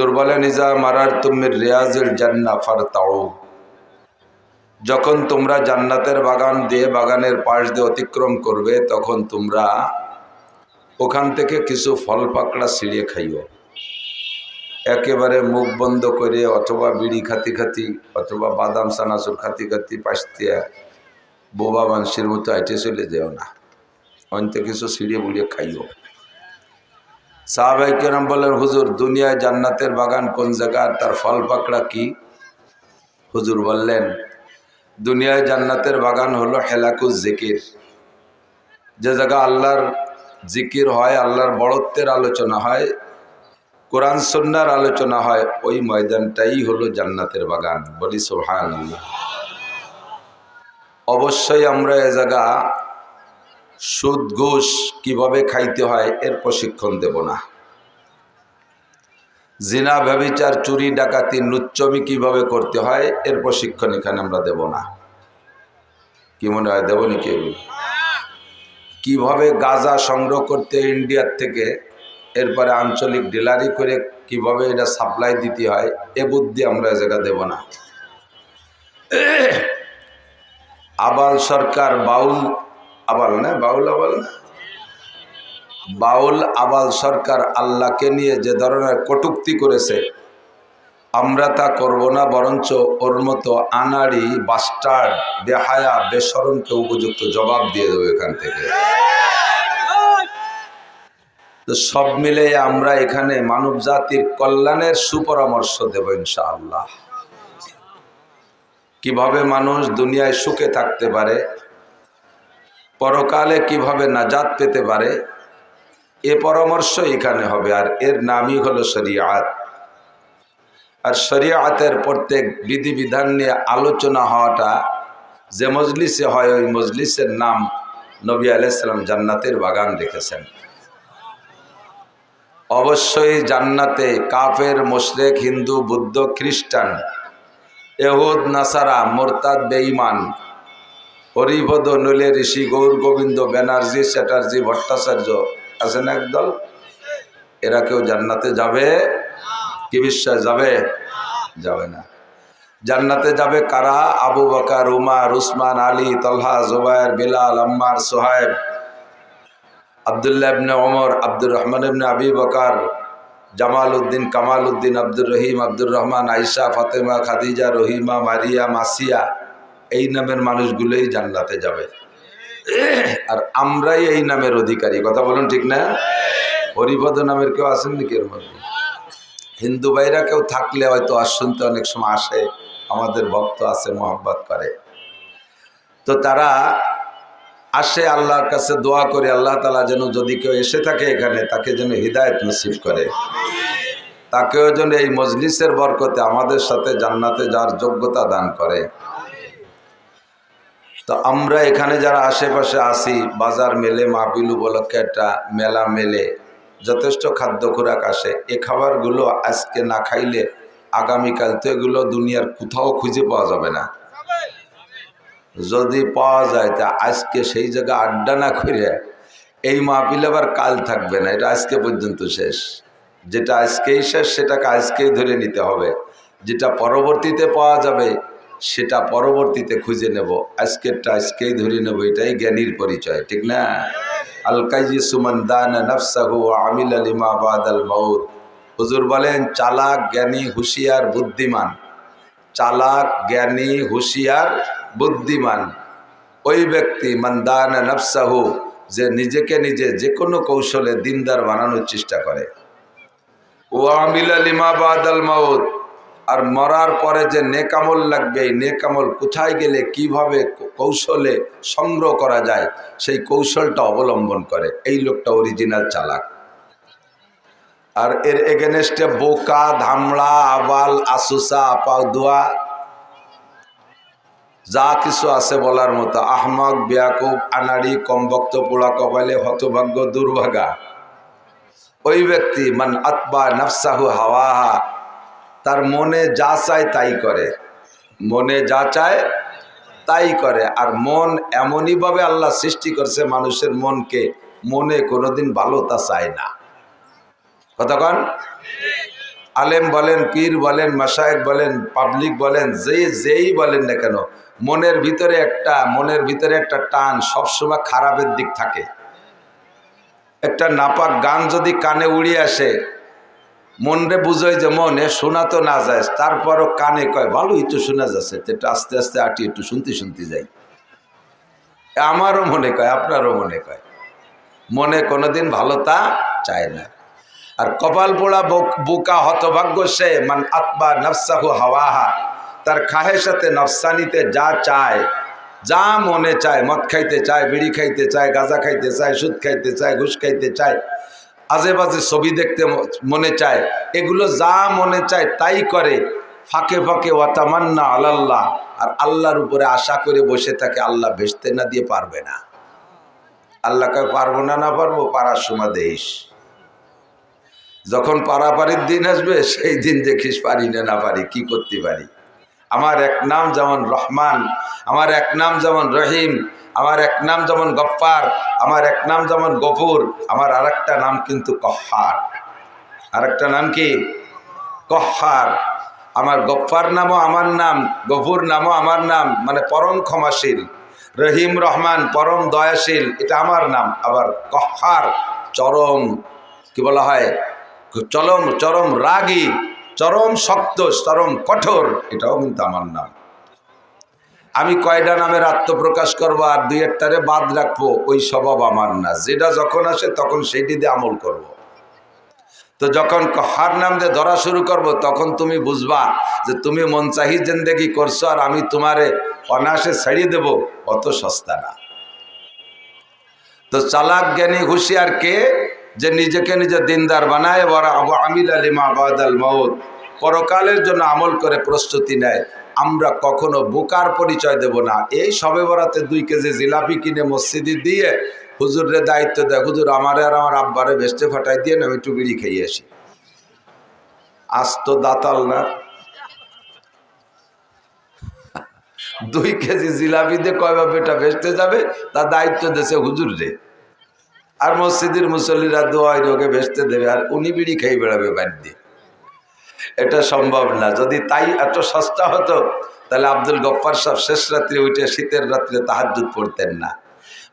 হুজুর বলেন ইজা মারারতুম মির রিয়াজিল জান্নাহ ফারতাউ, যখন তোমরা জান্নাতের বাগান দিয়ে বাগানের পাশ দিয়ে অতিক্রম করবে তখন তোমরা ওখান থেকে কিছু ফল পাকড়া ছিঁড়ে খাইও। একেবারে মুখ বন্ধ করে অথবা বিড়ি খাতি খাতি অথবা বাদাম চানাচুর খাতি খাতি পাশ দিয়া বোবা মানসির মতো আইটে চলে যেও না, অন্তে কিছু ছিঁড়ে বুড়িয়ে খাইও। সাহাবায়ে কেরাম বলেন হুজুর দুনিয়ায় জান্নাতের বাগান কোন জায়গা, তার ফল পাকড়া কি? হুজুর বললেন দুনিয়ায় জান্নাতের বাগান হলো হেলাকুজ জিকির, যে জায়গা আল্লাহর জিকির হয়, আল্লাহর বড়ত্বের আলোচনা হয়, কোরআন সুন্নাহর আলোচনা হয়, ওই ময়দানটাই হলো জান্নাতের বাগান। বলি সুবহানাল্লাহ। অবশ্যই আমরা এ জায়গা সুদ ঘুষ কিভাবে খাইতে হয় এর প্রশিক্ষণ দেব না, জিনা ব্যভিচার চুরি ডাকাতি লুচ্চমি কিভাবে করতে হয় এর প্রশিক্ষণ এখানে আমরা দেব না। কি মনে হয় দেব নাকি? কিভাবে গাঁজা সংগ্রহ করতে ইন্ডিয়ার থেকে এরপরে আঞ্চলিক ডিলারি করে কিভাবে এটা সাপ্লাই দিতে হয় এ বুদ্ধি আমরা এ জায়গা দেব না। আবাল সরকার বাউল আবাল না বাউল আবাল না বাউল আবাল সরকার আল্লাহকে নিয়ে যে ধরনের কটূক্তি করেছে আমরা তা করব না, বরঞ্চ ওর মতো আনাড়ি বাস্টার্ড বেহায়া বেশরমকে উপযুক্ত জবাব দিয়ে দেবো এখান থেকে। তো সব মিলে আমরা এখানে মানব জাতির কল্যাণের সুপরামর্শ দেব ইনশাআল্লাহ। কিভাবে মানুষ দুনিয়ায় সুখে থাকতে পারে, পরকালে কিভাবে নাজাত পেতে পারে এ পরামর্শ এখানে হবে। আর এর নামই হলো শরিয়াত। আর শরিয়াতের প্রত্যেক বিধিবিধান নিয়ে আলোচনা হওয়াটা যে মজলিসে হয় ওই মজলিসের নাম নবী আলাইহিস সালাম জান্নাতের বাগান রেখেছেন। অবশ্যই জান্নাতে কাফের মুশরিক হিন্দু বৌদ্ধ খ্রিস্টান ইহুদ নাসারা মুরতাদ বেঈমান হরিপদ নলে ঋষি গৌর গোবিন্দ ব্যানার্জি চ্যাটার্জি ভট্টাচার্য আছেন একদল, এরা কেউ জান্নাতে যাবে? কি বিশ্বাস যাবে? যাবে না। জান্নাতে যাবে কারা? আবু বকর উমর উসমান আলী তলহা জুবায়ের বিলাল আম্মার সোহাইব আব্দুল্লাহ ইবনে ওমর আব্দুর রহমান ইবনে আবি বকর জামাল উদ্দিন কামাল উদ্দিন আব্দুর রহিম আব্দুর রহমান আয়েশা ফাতেমা খাদিজা রহিমা মারিয়া মাসিয়া এই নামের মানুষগুলোই জান্নাতে যাবে। আর আমরাই এই নামের অধিকারী। কথা বলুন ঠিক না? হরিপদ নামের কেউ আছেন নাকি এর মধ্যে? হিন্দু ভাইরা কেউ থাকলে হয়তো শুনতে অনেক সময় আসে, আমাদের ভক্ত আছে মহব্বত করে, তো তারা আসে আল্লাহর কাছে দোয়া করে আল্লাহ তাআলা যেন যদি কেউ এসে থাকে এখানে তাকে যেন হিদায়াত নসিব করে, তাকেও যেন এই মজলিসের বরকতে আমাদের সাথে জান্নাতে যাওয়ার যোগ্যতা দান করে। তো আমরা এখানে যারা আশেপাশে আসি, বাজার মেলে মাহফিল উপলক্ষে একটা মেলা মেলে যথেষ্ট খাদ্য খোরাক আসে, এ খাবারগুলো আজকে না খাইলে আগামীকাল তো এগুলো দুনিয়ার কোথাও খুঁজে পাওয়া যাবে না। যদি পাওয়া যায় তা আজকে সেই জায়গা আড্ডা না করে এই মাহফিল আবার কাল থাকবে না, এটা আজকে পর্যন্ত শেষ। যেটা আজকেই শেষ সেটাকে আজকেই ধরে নিতে হবে, যেটা পরবর্তীতে পাওয়া যাবে সেটা পরবর্তীতে খুঁজে নেব, আজকেরটা আজকেই ধরে নেব, এটাই জ্ঞানীর পরিচয়, ঠিক না? আল কাইয়িসু মান দানা নাফসাহু ওয়া আমিলা লিমা বাদাল মাউত। হুজুর বলেন চালাক জ্ঞানী হুঁশিয়ার বুদ্ধিমান, চালাক জ্ঞানী হুঁশিয়ার বুদ্ধিমান ওই ব্যক্তি মান দানা নাফসাহু, যে নিজেকে নিজে যে কোনো কৌশলে দিনদার বানানোর চেষ্টা করে, ওয়া আমিলা লিমা বাদাল মাউত, আর মরার পরে যে নেকামল লাগবে এই নেকামল কোথায় গেলে কিভাবে কৌশলে সংগ্রহ করা যায় সেই কৌশলটা অবলম্বন করে, এই লোকটা অরিজিনাল চালাক। আর এর এগেনস্টে বোকা ধামড়া আবাল আসুসা আপাউদুয়া যা কিছু আছে বলার মতো, আহমক বেয়াকুব আনাড়ি কমবক্ত পোড়া কপালে হতভাগ্য দুর্ভাগা, ওই ব্যক্তি মান আতবা নাফসাহু হাওয়াহা, তার মনে যা চায় তাই করে, মনে যা চায় তাই করে। আর মন এমনইভাবে আল্লাহ সৃষ্টি করছে মানুষের মনকে, মনে কোনোদিন ভালো তা চায় না। কতক্ষণ আলেম বলেন, পীর বলেন, মাশায়েখ বলেন, পাবলিক বলেন, যেই বলেন না কেন, মনের ভিতরে একটা টান সবসময় খারাপের দিক থাকে। একটা নাপাক গান যদি কানে উড়িয়ে আসে, মনরে বুঝোয় যে মনে শোনা তো না যায়, তারপরও কানে কয় ভালোই তো শোনা যাচ্ছে, একটু আস্তে আস্তে আটি একটু শুনতে যাই। আমারও মনে কয়, আপনারও মনে কয়, মনে কোনোদিন ভালো তা চায় না। আর কপাল পোড়া বোকা হতভাগ্য সে মান আতবা নফসাহু হাওয়াহা, তার খাহেসাতে নফসানিতে যা চায়, যা মনে চায়, মদ খাইতে চায়, বিড়ি খাইতে চায়, গাঁজা খাইতে চায়, সুদ খাইতে চায়, ঘুষ খাইতে চায়, আজে বাজে ছবি দেখতে মনে চায়, এগুলো যা মনে চায় তাই করে। ফাঁকে ফাঁকে ওয়াতামান্না আলাল্লাহ, আর আল্লাহর উপরে আশা করে বসে থাকে আল্লাহ ভেস্তে না দিয়ে পারবে না। আল্লাহ কয় পারবো না, না পারবো, পারার সময় দেশ। যখন পারাপারির দিন আসবে সেই দিন দেখিস পারি না পারি, কি করতে পারি। আমার এক নাম যেমন রহমান, আমার এক নাম যেমন রহিম, আমার এক নাম যেমন গফফার, আমার এক নাম যেমন গফুর, আমার আরেকটা নাম কিন্তু কহ্হার। আরেকটা নাম কি? কহ্হার। আমার গফফার নামও আমার নাম, গফুর নামও আমার নাম, মানে পরম ক্ষমাশীল। রহিম রহমান পরম দয়াশীল, এটা আমার নাম। আবার কহ্হার চরম, কি বলা হয়, চরম রাগী, চরম শক্ত, চরম কঠোর, এটাও কিন্তু আমার নাম। আমি কয়টা নামের আত্মপ্রকাশ করবো আর দুই একটারে বাদ রাখবো, ওই স্বভাব আমার না। যেটা যখন আসে তখন সেইটি দিয়ে আমল করব। তো যখন কহ্হার নাম দিয়ে ধরা শুরু করব, তখন তুমি বুঝবা যে তুমি মনচাহি জিন্দেগি করছো আর আমি তোমারে অনায়াসে ছাড়িয়ে দেব, অত সস্তা না। তো চালাক জ্ঞানী হুঁশিয়ার কে? যে নিজেকে নিজে দিনদার বানায়, ওরা আবু আমিল আলিমা বাদাল মউত, পরকালের জন্য আমল করে প্রস্তুতি নেয়। আমরা কখনো বোকার পরিচয় দেব না। এই সবে বরাতে 2 কেজি জিলাপি কিনে মসজিদে দিয়ে হুজুরের দায়িত্ব দেয়, হুজুর আমারে আর আমার আব্বারে ভেস্টে ফাটাই দিয়ে আমি একটু বিড়ি খেয়ে আসি। আজ তো দাতাল না, 2 কেজি জিলাপি দিয়ে কয়বার বেটা ভেস্টে যাবে, তার দায়িত্ব দিয়েছে হুজুর রে। আর মসজিদের মুসল্লিরা দোয়াই ওকে ভেস্তে দেবে, আর উনি বিড়ি খেয়ে বেড়াবে বাড়ি দিয়ে। এটা সম্ভব না। যদি তাই এত সস্তা হতো তাহলে আব্দুল গফফার সাহেব শেষ রাত্রে উঠে শীতের রাত্রে তাহাজ্জুদ পড়তেন না।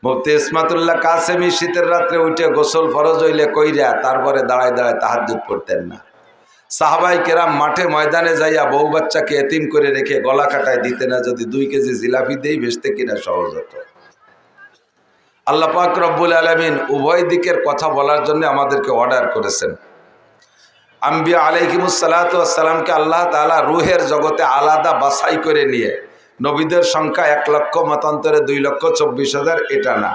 মুফতি ইসমাতুল্লাহ কাসেমি শীতের রাত্রে উঠে গোসল ফরজ হইলে কইরা তারপরে দাঁড়ায় দাঁড়ায় তাহাজ্জুদ পড়তেন না। সাহাবাই কেরাম মাঠে ময়দানে যাইয়া বউ বাচ্চাকে এতিম করে রেখে গলা কাটায় দিতে না, যদি 2 কেজি জিলাপি দেই ভেস্তে কিনা সহজ হতো। আল্লাহ পাক রব্বুল আলামিন উভয় দিকের কথা বলার জন্য আমাদেরকে অর্ডার করেছেন। আম্বিয়া আলাইহিমুসসালাতু ওয়াসসালামকে আল্লাহ তাআলা রুহের জগতে আলাদা বাছাই করে নিয়ে, নবীদের সংখ্যা 1 লক্ষ, মতান্তরে 2,24,000, এটা না।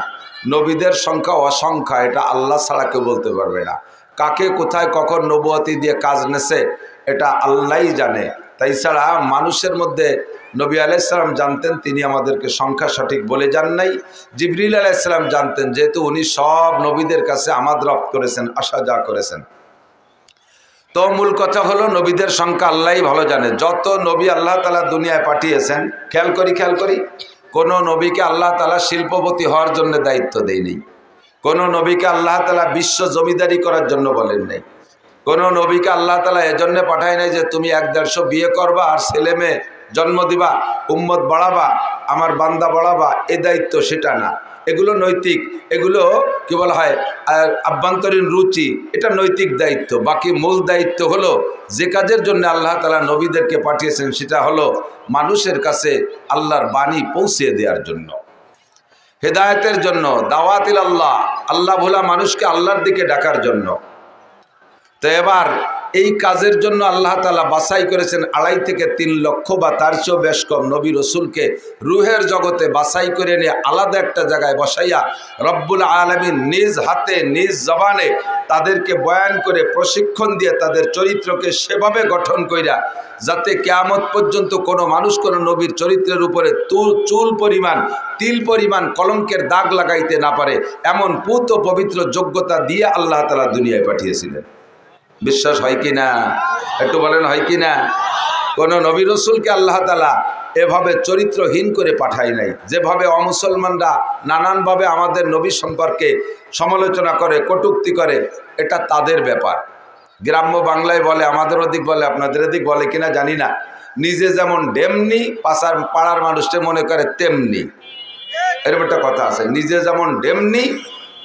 নবীদের সংখ্যা অসংখ্য, এটা আল্লাহ ছাড়া কেউ বলতে পারবে না। কাকে কোথায় কখন নবুয়তি দিয়ে কাজ নেছে এটা আল্লাহই জানে। তাই ছাড়া মানুষের মধ্যে নবী আলাইহিস সালাম জানতেন, তিনি আমাদেরকে সংখ্যা সঠিক বলে যান নাই। জিবরিল আলাইহিস সালাম জানতেন, যেহেতু উনি সব নবীদের কাছে আমাদ রপ্ত করেছেন, আসা যা করেছেন। তো মূল কথা হলো নবীদের সংখ্যা আল্লাহই ভালো জানে। যত নবী আল্লাহ তাআলা দুনিয়ায় পাঠিয়েছেন, খেয়াল করি, কোন নবীকে আল্লাহ তাআলা শিল্পপতি হওয়ার জন্য দায়িত্ব দেয়নি। কোন নবীকে আল্লাহ তাআলা বিশ্ব জমিদারি করার জন্য বলেন নাই। কোন নবীকে আল্লাহ তাআলা এজন্য পাঠায় নাই যে তুমি 1-150 বিয়ে করবা আর ছেলে মেয়ে জন্ম দিবা, উম্মত বাড়াবা, আমার বান্দা বাড়াবা, এ দায়িত্ব সেটা না। এগুলো নৈতিক, এগুলো কি বলা হয় আভ্যন্তরীণ রুচি, এটা নৈতিক দায়িত্ব। বাকি মূল দায়িত্ব হলো যে কাজের জন্য আল্লাহ তাআলা নবীদেরকে পাঠিয়েছেন, সেটা হলো মানুষের কাছে আল্লাহর বাণী পৌঁছে দেওয়ার জন্য, হেদায়েতের জন্য, দাওয়াতিল আল্লাহ, আল্লাহ ভোলা মানুষকে আল্লাহর দিকে ডাকার জন্য। তো এবার এই কাজের জন্য আল্লাহ তাআলা বাছাই করেছেন 2.5 থেকে 3 লক্ষ বা তার চেয়েও বেশ কম নবী রসুলকে রুহের জগতে বাছাই করে নিয়ে আলাদা একটা জায়গায় বসাইয়া রব্বুল আলামিন নিজ হাতে নিজ জবানে তাদেরকে বয়ান করে প্রশিক্ষণ দিয়ে তাদের চরিত্রকে সেভাবে গঠন কইরা, যাতে কিয়ামত পর্যন্ত কোনো মানুষ কোনো নবীর চরিত্রের উপরে চুল পরিমাণ, তিল পরিমাণ কলঙ্কের দাগ লাগাইতে না পারে, এমন পুত ও পবিত্র যোগ্যতা দিয়ে আল্লাহ তাআলা দুনিয়ায় পাঠিয়েছিলেন। বিশ্বাস হয় কি না? একটু বলেন, হয় কি না? কোন নবী রসুলকে আল্লাহ তাআলা এভাবে চরিত্রহীন করে পাঠায় নাই। যেভাবে অমুসলমানরা নানানভাবে আমাদের নবী সম্পর্কে সমালোচনা করে, কটূক্তি করে, এটা তাদের ব্যাপার। গ্রাম্য বাংলায় বলে, আমাদের ওদিক বলে, আপনাদের ওদিক বলে কিনা জানি না, নিজে যেমন ডেমনি পাড়ার মানুষটা মনে করে তেমনি। এরকম একটা কথা আছে, নিজে যেমন ডেমনি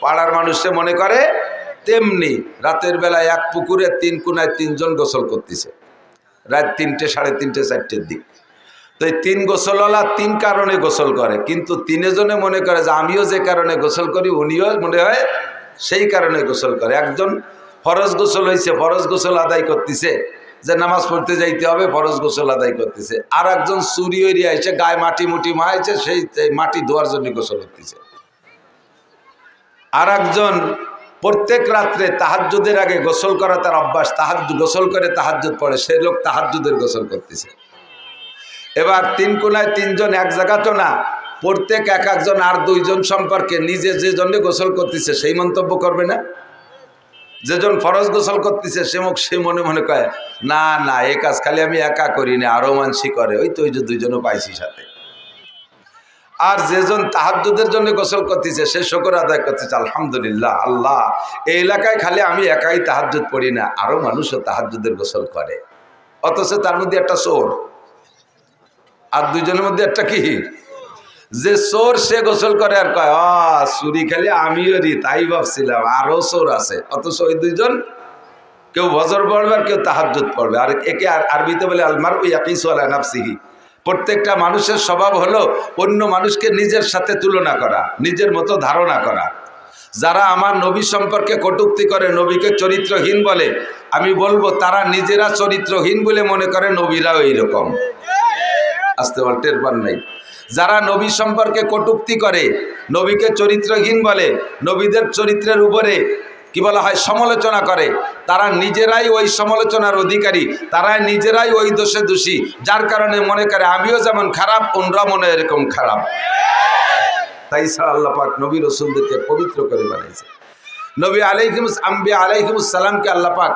পাড়ার মানুষটা মনে করে তেমনি। রাতের বেলায় এক পুকুরে 3 কোনায় 3 জন গোসল করতেছে, রাত 3টে, 3:30, 4টের দিক। তো এই 3 গোসলওয়ালা 3 কারণে গোসল করে, কিন্তু 3 জনে মনে করে যে আমিও যে কারণে গোসল করি উনিও মনে হয় সেই কারণে গোসল করে। একজন ফরজ গোসল হয়েছে, ফরজ গোসল আদায় করতেছে, যে নামাজ পড়তে যাইতে হবে, ফরজ গোসল আদায় করতেছে। আর একজন চুরি এরিয়া এসে গায়ে মাটি মুটি মাইছে, সেই মাটি ধোয়ার জন্য গোসল করতেছে। আর একজন প্রত্যেক রাত্রে তাহাজ্জুদের আগে গোসল করা তার অভ্যাস, গোসল করে তাহাজ্জুদ পড়ে, সেই লোক তাহাজ্জুদের গোসল করতেছে। এবার 3 কোনায় 3 জন এক জায়গা তো না, প্রত্যেক একজন আর 2 জন সম্পর্কে নিজে যে জন্য গোসল করতেছে সেই মন্তব্য করবে না? যেজন ফরজ গোসল করতেছে সে মনে মনে কয়, না না, এই কাজ খালি আমি একা করি না, আরো মানসি করে, ওই তো ওই যে 2 জনও পাইছি সাথে। আর যেজন তাহাজ্জুদের জন্য গোসল করতেছে সে শুকর আদায় করতেছে, আলহামদুলিল্লাহ, আল্লাহ এই এলাকায় খালি আমি একাই তাহাজ্জুদ পড়ি না, আরো মানুষও তাহাজ্জুদের গোসল করে। অথচ তার মধ্যে একটা চোর, আর 2 জনের মধ্যে একটা কি, যে চোর সে গোসল করে আর কয়, চুরি খালি আমিও রি, তাই ভাবছিলাম আরো চোর আছে। অথচ ওই 2 জন কেউ ফজর পড়বে আর কেউ তাহাজ্জুদ পড়বে। আর একে আরবিতে বলে আলমারউ ইয়াকিসু আলা নাফসিহি। প্রত্যেকটা মানুষের স্বভাব হলো অন্য মানুষকে নিজের সাথে তুলনা করা, নিজের মতো ধারণা করা। যারা আমার নবী সম্পর্কে কটূক্তি করে, নবীকে চরিত্রহীন বলে, আমি বলবো তারা নিজেরা চরিত্রহীন বলে মনে করে নবীরাও এইরকম। আসতে বল, টের পান নাই? যারা নবী সম্পর্কে কটূক্তি করে, নবীকে চরিত্রহীন বলে, নবীদের চরিত্রের উপরে কি বলা হয় সমালোচনা করে, তারা নিজেরাই ওই সমালোচনার অধিকারী, তারাই নিজেরাই ওই দোষে দোষী, যার কারণে মনে করে আমিও যেমন খারাপ অন্যরা মনে এরকম খারাপ। তাই আল্লাহ পাক নবী রাসূলদেরকে পবিত্র করে বানাইছে। নবী আলাইহিmus সালামকে আল্লাহ পাক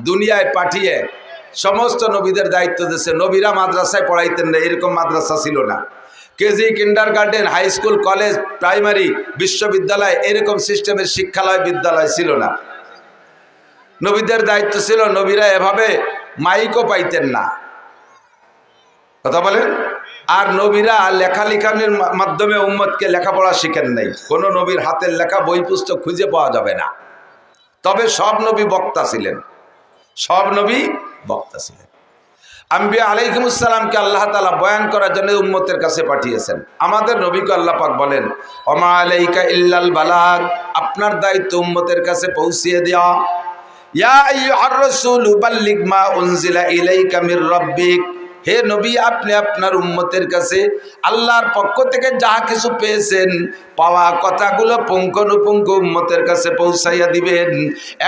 দুনিয়ায় পাঠিয়ে সমস্ত নবীদের দায়িত্ব দিয়েছে। নবীরা মাদ্রাসায় পড়াইতেন না, এরকম মাদ্রাসা ছিল না। KG, kindergarten, high school, college, primary, বিশ্ববিদ্যালয়, এরকম সিস্টেমের শিক্ষালয় বিদ্যালয় ছিল না। নবীদের দায়িত্ব ছিল, নবীরা এভাবে মাইকও পাইতেন না, কথা বলেন। আর নবীরা লেখালেখানির মাধ্যমে উম্মতকে লেখাপড়া শিখেন নাই। কোনো নবীর হাতের লেখা বই পুস্তক খুঁজে পাওয়া যাবে না। তবে সব নবী বক্তা ছিলেন, সব নবী বক্তা ছিলেন। আম্বিয়া আলাইহিমুস সালামকে আল্লাহ তাআলা বয়ান করার জন্য উম্মতের কাছে পাঠিয়েছেন। আমাদের নবীকে আল্লাহ পাক বলেন, ওমা আলাইকা ইল্লাল বালাগ, আপনার দায়িত্ব উম্মতের কাছে পৌঁছিয়ে দেওয়া। ইয়া আইয়ুহার রাসূলু বাল্লিগ মা উনজিলা ইলাইকা মির রাব্বিক, হে নবী আপনি আপনার উম্মতের কাছে আল্লাহর পক্ষ থেকে যা কিছু পেয়েছেন, পাওয়া কথাগুলো পুঙ্খানুপুঙ্খ উম্মতের কাছে পৌঁছাইয়া দিবেন।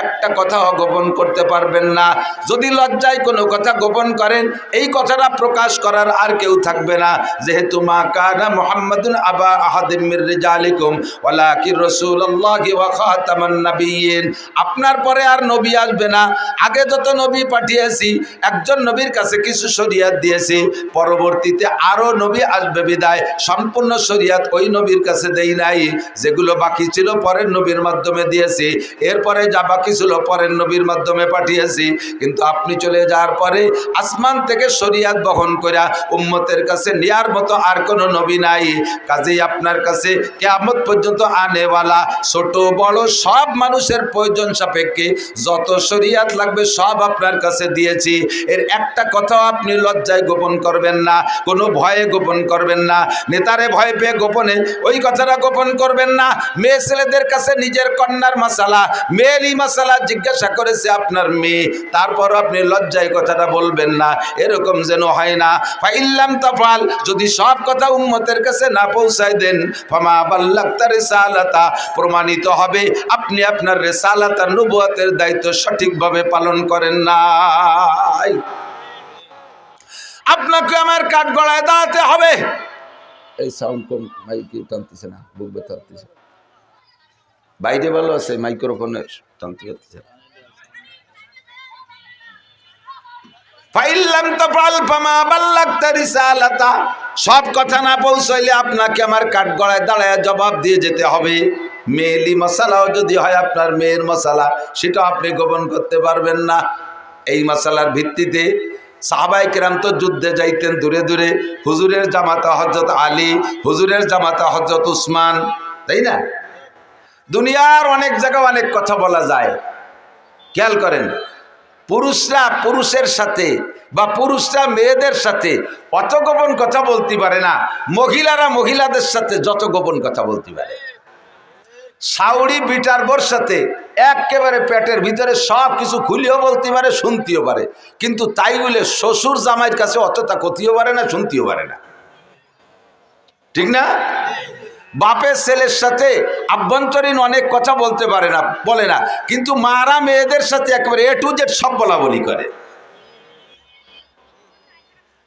একটা কথাও গোপন করতে পারবেন না। যদি লজ্জায় কোনো কথা গোপন করেন, এই কথাটা প্রকাশ করার আর কেউ থাকবে না। যেহেতু মা কানা মুহাম্মাদুন আবা আহাদিম মির রিজালিকুম ওয়ালাকিন রাসূলুল্লাহি ওয়া খাতামান নাবিয়্যিন, আপনার পরে আর নবী আসবে না। আগে যত নবী পাঠিয়েছি, একজন নবীর কাছে কিছু শরীয়ত দিয়েছি, পরবর্তীতে আরো নবী আসবে বিদায় সম্পূর্ণ শরীয়ত ওই নবীর কাছে দেই নাই। যেগুলো বাকি ছিল পরের নবীর মাধ্যমে দিয়েছি, এরপরে যা বাকি ছিল পরের নবীর মাধ্যমে পাঠিয়েছি। কিন্তু আপনি চলে যাওয়ার পরে আসমান থেকে শরীয়ত বহন করা উম্মতের কাছে নেয়ার মতো আর কোনো নবী নাই। কাজেই আপনার কাছে কিয়ামত পর্যন্ত আনেওয়ালা ছোট বড় সব মানুষের প্রয়োজন সাপেক্ষে যত শরীয়ত লাগবে সব আপনার কাছে দিয়েছি। এর একটা কথাও আপনি লজ্জায় গোপন করবেন না, কোনো ভয়ে গোপন করবেন না। নেতারে ভয় পেয়ে গোপনে ওই কথাটা গোপন করবেন না। মেয়ে ছেলেদের কাছে নিজের কন্যার মাসালা, মেয়েরই মাসালা জিজ্ঞাসা করেছে আপনার মেয়ে, তারপর আপনি লজ্জায় কথাটা বলবেন না, এরকম যেন হয় না। ফাইল্লাম তাফাল, যদি সব কথা উম্মতের কাছে না পৌঁছায় দেন, ফামা বাল্লাগতা রিসালাতা, প্রমাণিত হবে আপনি আপনার রিসালাত আর নবুয়তের দায়িত্ব সঠিকভাবে পালন করেন নাই। আপনাকে আমার কাঠ গড়ায় দাঁড়াতে হবে। এই সাউন্ড কম, মাইকে টানতেছে না, বুক ব্যথা হচ্ছে। বাইরে ভালো আছে, মাইক্রোফোনে টানতে হচ্ছে। ফাইল্লাম তাফাল ফামা বাল্লাগতা রিসালাতা, সব কথা না পৌঁছাইলে আপনাকে আমার কাঠগড়ায় দাঁড়ায় জবাব দিয়ে যেতে হবে। মেয়েলি মশালাও যদি হয় আপনার মেয়ের মশালা, সেটা আপনি গোপন করতে পারবেন না। এই মশালার ভিত্তিতে সাহাবায়ে কেরাম তো যুদ্ধে যাইতেন দূরে দূরে। হুজুরের জামাতা হযরত আলী, হুজুরের জামাতা হযরত উসমান, তাই না? দুনিয়ার অনেক জায়গায় অনেক কথা বলা যায়। খেয়াল করেন, পুরুষরা পুরুষের সাথে বা পুরুষরা মেয়েদের সাথে অত গোপন কথা বলতে পারে না, মহিলারা মহিলাদের সাথে যত গোপন কথা বলতে পারে। সাউরি বিটার বোর সাথে একেবারে পেটের ভিতরে সব কিছু খুলিও বলতে পারে, শুনতেও পারে, কিন্তু তাই বলে শ্বশুর জামাইয়ের কাছে অতটা ক্ষতিও পারে না, শুনতেও পারে না, ঠিক না? বাপের ছেলের সাথে আভ্যন্তরীণ অনেক কথা বলতে পারে না, বলে না, কিন্তু মারা মেয়েদের সাথে একেবারে এ টু জেড সব বলা বলি করে।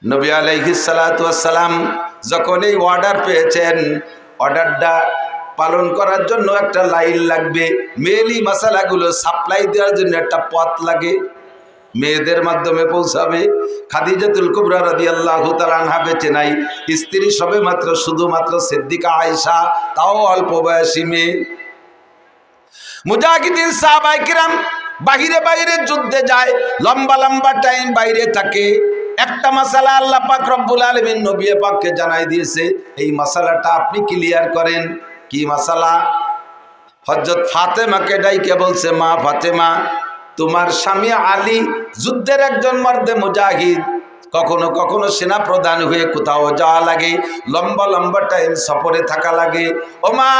নবী আলাইহিস সালাতু ওয়াস সালাম যখন এই অর্ডার পেয়েছেন, অর্ডারটা পালন করার জন্য একটা লাইন লাগবে, মেয়েলি মশালাগুলো সাপ্লাই দেওয়ার জন্য একটা পথ লাগে, মেয়েদের মাধ্যমে পৌঁছাবে। খাদিজাতুল কুবরা রাদিয়াল্লাহু তাআলা আনহা বেঁচে নাই, স্ত্রী সবে মাত্র শুধুমাত্র সিদ্দিকা আয়েশা, তাও অল্প বয়সী মেয়ে। মুজাহিদিন সাহাবায়ে কিরাম বাহিরে বাহিরে যুদ্ধে যায়, লম্বা লম্বা টাইম বাইরে থাকে। একটা মাসালা আল্লাহ পাক রব্বুল আলামিন নবী পাককে জানাই দিয়েছে, এই মাসালাটা আপনি ক্লিয়ার করেন। কি মাসালা? হযরত ফাতেমাকে ডাইকে বলছে, মা ফাতেমা, তোমার স্বামী আলী যুদ্ধের একজন মর্দে মুজাহিদ, কখনো কখনো সেনা প্রধান হয়ে কোথাও যাওয়া লাগে, লম্বা লম্বা টাইম সফরে থাকা লাগে। ও মা,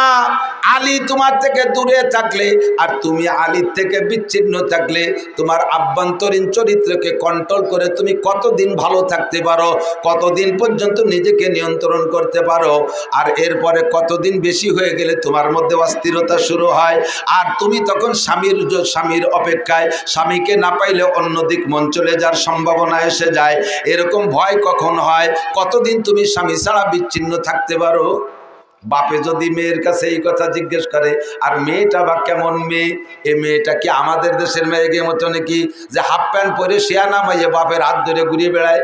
আলী তোমার থেকে দূরে থাকলে আর তুমি আলীর থেকে বিচ্ছিন্ন থাকলে তোমার আভ্যন্তরীণ চরিত্রকে কন্ট্রোল করে তুমি কতদিন ভালো থাকতে পারো, কতদিন পর্যন্ত নিজেকে নিয়ন্ত্রণ করতে পারো, আর এরপরে কতদিন বেশি হয়ে গেলে তোমার মধ্যে অস্থিরতা শুরু হয়, আর তুমি তখন স্বামীর অপেক্ষায়, স্বামীকে না পাইলে অন্যদিক মন চলে যাওয়ার সম্ভাবনা এসে যায়। এরকম ভয় কখন হয়, কতদিন তুমি স্বামী ছাড়া বিচ্ছিন্ন থাকতে পারো। বাপে যদি মেয়ের কাছে এই কথা জিজ্ঞেস করে, আর মেয়েটা বা কেমন মেয়ে, এ মেয়েটা কি আমাদের দেশের মেয়েকে মতো নাকি যে হাফ প্যান্ট পরে শিয়ানা মাইয়া বাপের হাত ধরে ঘুরিয়ে বেড়ায়?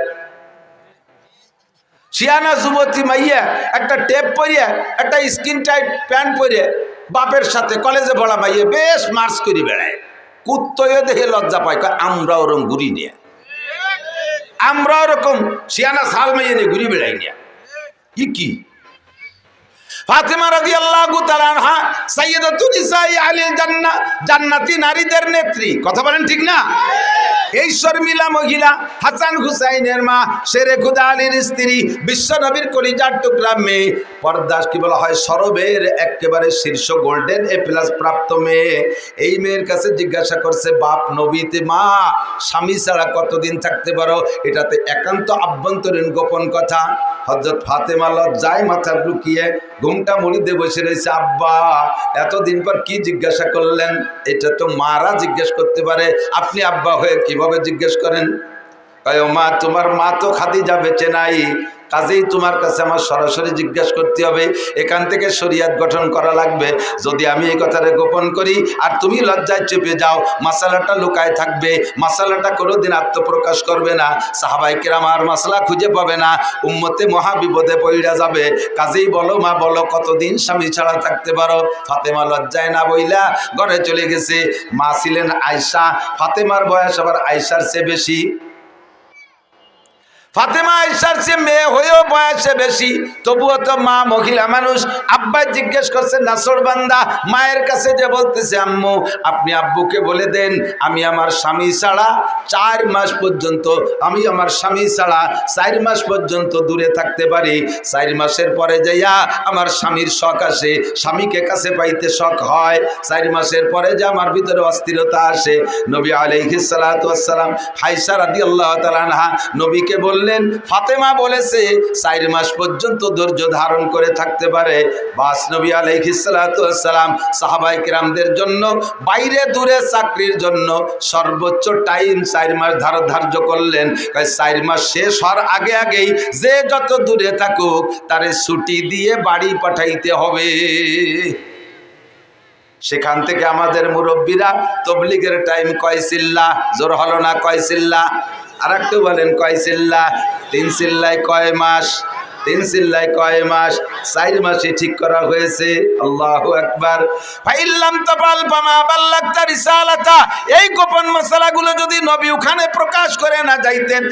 শিয়ানা যুবতী মাইয়া একটা টেপ পরিয়ে, একটা স্কিন টাইট প্যান্ট পরে বাপের সাথে কলেজে পড়া মাইয়া বেশ মার্চ করে বেড়ায়, কুত্তয়ে দেখে লজ্জা পায়, আমরা ওরকম ঘুরি নিয়ে, আমরা ওরকম শিয়ানা সাল মাইয়া নিয়ে ঘুরি বেড়াই নিয়ে। কি ফাতেমা রাদিয়াল্লাহু তাআলা আনহা সাইয়্যিদাতুন নিসাই আহলিল জান্নাহ, জান্নাতি নারীদের নেত্রী, কথা বলেন ঠিক না? এই শর্মিলা মহিলা, হাসান হুসাইনের মা, শেরে খুদা আলীর স্ত্রী, বিশ্ব নবীর কলিজার টুকরা মেয়ে, পর্দাস কি বলা হয়, সরবের একেবারে শীর্ষ গোল্ডেন এ প্লাস প্রাপ্ত মেয়ে। এই মেয়ের কাছে জিজ্ঞাসা করছে বাপ নবীতে, মা স্বামী ছাড়া কতদিন থাকতে পারো? এটাতে একান্ত আভ্যন্তরীণ গোপন কথা। হযরত ফাতেমা লজ্জায় মাথা লুকিয়ে ঘুমটা মুড়িতে বসে রয়েছে। আব্বা, এতদিন পর কি জিজ্ঞাসা করলেন? এটা তো মারা জিজ্ঞেস করতে পারে, আপনি আব্বা হয়ে কিভাবে জিজ্ঞেস করেন? কয়, মা তোমার মা তো খাদিজা বেঁচে নাই, কাজেই তোমার কাছে আমার সরাসরি জিজ্ঞাসা করতে হবে, এখান থেকে শরিয়াত গঠন করা লাগবে। যদি আমি এই কথাটা গোপন করি আর তুমি লজ্জায় চেপে যাও, মাসালাটা লুকায় থাকবে, মাসালাটা কোনোদিন আত্মপ্রকাশ করবে না, সাহাবায়ে কেরাম আর মাসালা খুঁজে পাবে না, উম্মতে মহাবিপদে পড়ে যাবে। কাজেই বলো মা, বলো কতদিন স্বামী ছাড়া থাকতে পারো? ফাতেমা লজ্জায় না বইলা ঘরে চলে গেছে। মা ছিলেন আয়েশা, ফাতেমার বয়স আবার আয়েশার চেয়ে বেশি। ফাতেমা আয়েশার চেয়ে মেয়ে হয়েও বয়সে বেশি, তবুও তো মা মহিলা মানুষ। আব্বা জিজ্ঞেস করছে নাসর বান্দা, মায়ের কাছে যে বলতেছে, আম্মু আপনি আব্বুকে বলে দেন আমি আমার স্বামী ছাড়া 4 মাস পর্যন্ত, আমি আমার স্বামী ছাড়া 4 মাস পর্যন্ত দূরে থাকতে পারি। 4 মাসের পরে যাইয়া আমার স্বামীর শখ আসে, স্বামীকে কাছে পাইতে শখ হয়। 4 মাসের পরে যে আমার ভিতরে অস্থিরতা আসে। নবী আলাইহিস সালাতু ওয়াস সালাম আয়েশা রাদিয়াল্লাহু তাআলা আনহা নবীকে বললেন, ফাতেমা বলেছে 4 মাস পর্যন্ত ধৈর্য ধারণ করে থাকতে পারে। বাস নবী আলাইহিস সালাতু ওয়াস সালাম সাহাবায়ে কেরামদের জন্য বাইরে দূরে চাকরির জন্য সর্বোচ্চ টাইম 4 মাস ধার্য করলেন। 4 মাস শেষ হওয়ার আগে আগেই যে যত দূরে থাকুক তারে ছুটি দিয়ে বাড়ি পাঠাইতে হবে। সেখান থেকে আমাদের মুরব্বীরা তবলিগের টাইম কয় চিল্লা, জোর হলো না কয় চিল্লা? আর একটু বলেন কয় চিল্লা? 3 চিল্লায় কয় মাস? তিন চিল্লায় কয় মাস? 4 মাসে ঠিক করা হয়েছে। আল্লাহু আকবার। ফাইল্লাম তাফাল ফামা বাল্লাগতা রিসালাতা। এই গোপন মাসালাগুলো যদি নবী ওখানে প্রকাশ করে না যাইতেন,